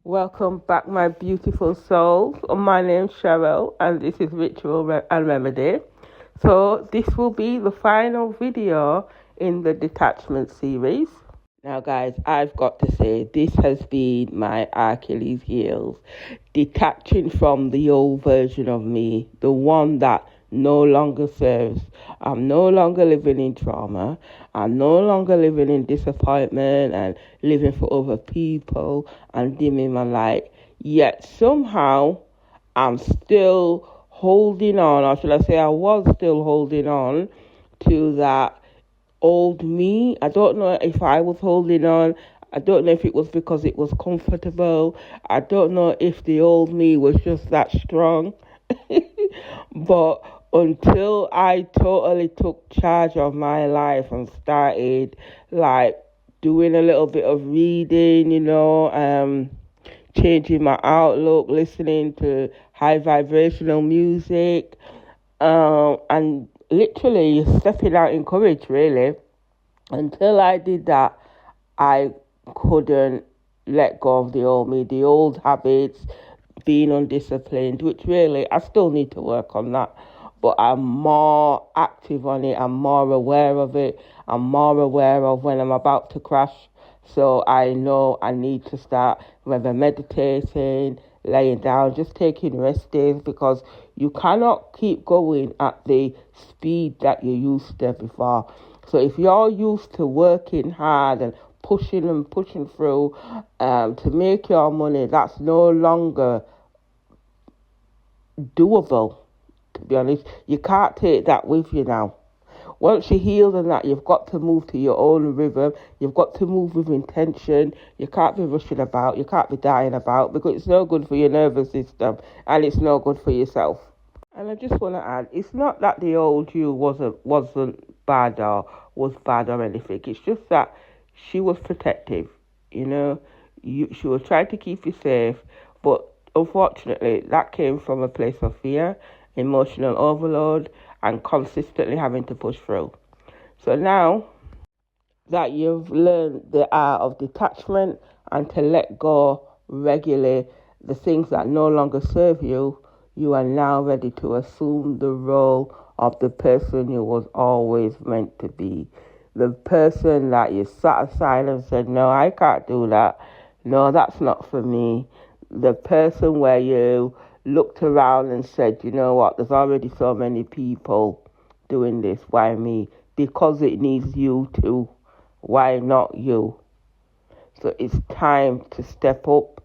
Welcome back, my beautiful souls. My name's Cheryl, and this is Ritual and Remedy. So, this will be the final video in the Detachment series. Now, guys, I've got to say, this has been my Achilles heels. Detaching from the old version of me, the one that no longer serves. I'm no longer living in trauma. I'm no longer living in disappointment and living for other people and dimming my light. Yet somehow I'm still holding on, or should I say I was still holding on to that old me. I don't know if I was holding on. I don't know if it was because it was comfortable. I don't know if the old me was just that strong. But until I totally took charge of my life and started like doing a little bit of reading, changing my outlook, listening to high vibrational music, and literally stepping out in courage, really. Until I did that, I couldn't let go of the old me, the old habits, being undisciplined, which really I still need to work on that. But I'm more active on it, I'm more aware of it, I'm more aware of when I'm about to crash. So I know I need to start whether meditating, laying down, just taking rest days, because you cannot keep going at the speed that you used to before. So if you're used to working hard and pushing through to make your money, that's no longer doable. To be honest, you can't take that with you now. Once you're healed and that, you've got to move to your own rhythm. You've got to move with intention. You can't be rushing about. You can't be dying about, because it's no good for your nervous system and it's no good for yourself. And I just want to add, it's not that the old you wasn't bad or was bad or anything. It's just that she was protective. She was trying to keep you safe, but unfortunately, that came from a place of fear, emotional overload, and consistently having to push through. So now that you've learned the art of detachment and to let go regularly the things that no longer serve you, you are now ready to assume the role of the person you was always meant to be. The person that you sat aside and said, no, I can't do that. No, that's not for me. The person where you looked around and said, you know what, there's already so many people doing this. Why me? Because it needs you too. Why not you? So it's time to step up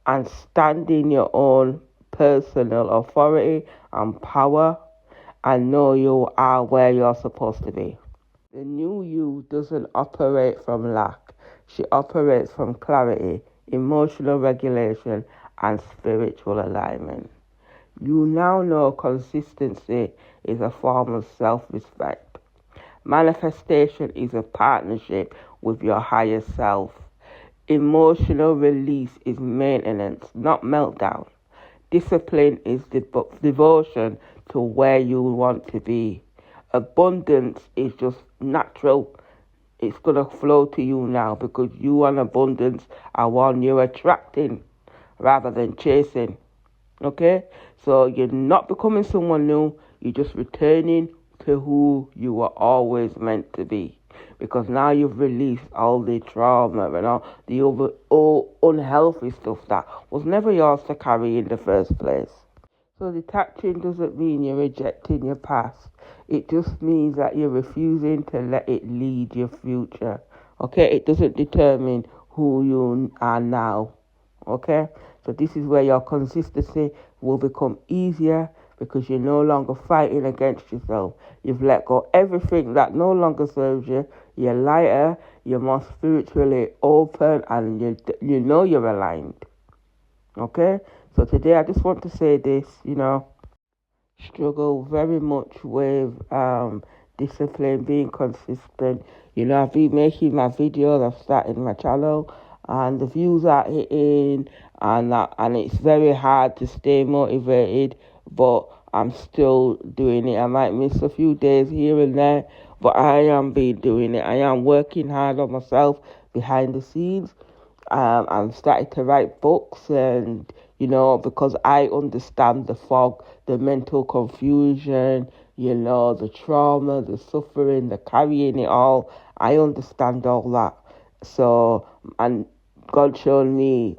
and stand in your own personal authority and power and know you are where you're supposed to be. The new you doesn't operate from lack. She operates from clarity, emotional regulation, and spiritual alignment. You now know consistency is a form of self-respect. Manifestation is a partnership with your higher self. Emotional release is maintenance, not meltdown. Discipline is devotion to where you want to be. Abundance is just natural. It's going to flow to you now, because you and abundance are one you're attracting rather than chasing. Okay? So you're not becoming someone new. You're just returning to who you were always meant to be. Because now you've released all the trauma and all unhealthy stuff that was never yours to carry in the first place. So detaching doesn't mean you're rejecting your past. It just means that you're refusing to let it lead your future. Okay? It doesn't determine who you are now. Okay? So this is where your consistency will become easier, because you're no longer fighting against yourself. You've let go everything that no longer serves you. You're lighter, you're more spiritually open, and you know you're aligned. Okay? So today I just want to say this, struggle very much with discipline, being consistent. I've been making my videos, I've started my channel, and the views are hitting, and it's very hard to stay motivated, but I'm still doing it. I might miss a few days here and there, but I am doing it. I am working hard on myself behind the scenes, I'm starting to write books, and because I understand the fog, the mental confusion, the trauma, the suffering, the carrying it all. I understand all that. So, and God showed me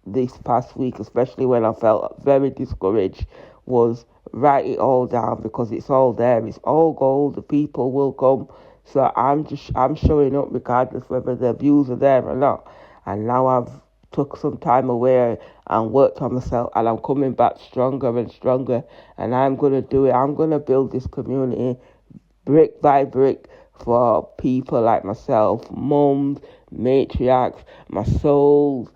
this past week, especially when I felt very discouraged, was write it all down, because it's all there. It's all gold. The people will come. So I'm showing up regardless whether the views are there or not. And now I've took some time away and worked on myself, and I'm coming back stronger and stronger. And I'm gonna do it. I'm gonna build this community brick by brick for people like myself, mums, matriarchs, my souls,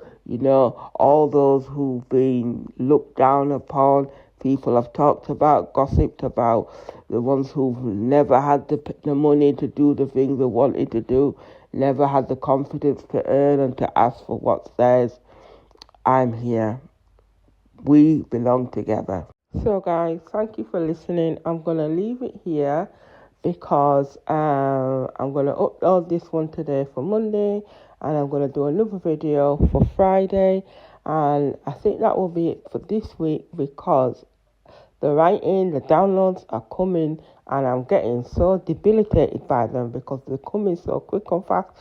all those who've been looked down upon, people I've talked about, gossiped about, the ones who've never had the money to do the things they wanted to do, never had the confidence to earn and to ask for what's theirs. I'm here. We belong together. So guys, thank you for listening. I'm going to leave it here because I'm going to upload this one today for Monday, and I'm going to do another video for Friday, and I think that will be it for this week, because the writing, the downloads are coming, and I'm getting so debilitated by them because they're coming so quick and fast.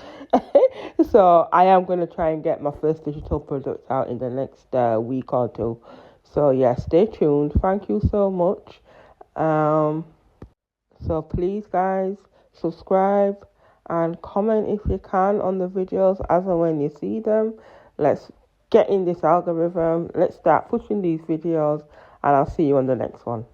So I am going to try and get my first digital product out in the next week or two. So yeah, stay tuned. Thank you so much. So please guys, subscribe and comment if you can on the videos as and when you see them. Let's get in this algorithm. Let's start pushing these videos, and I'll see you on the next one.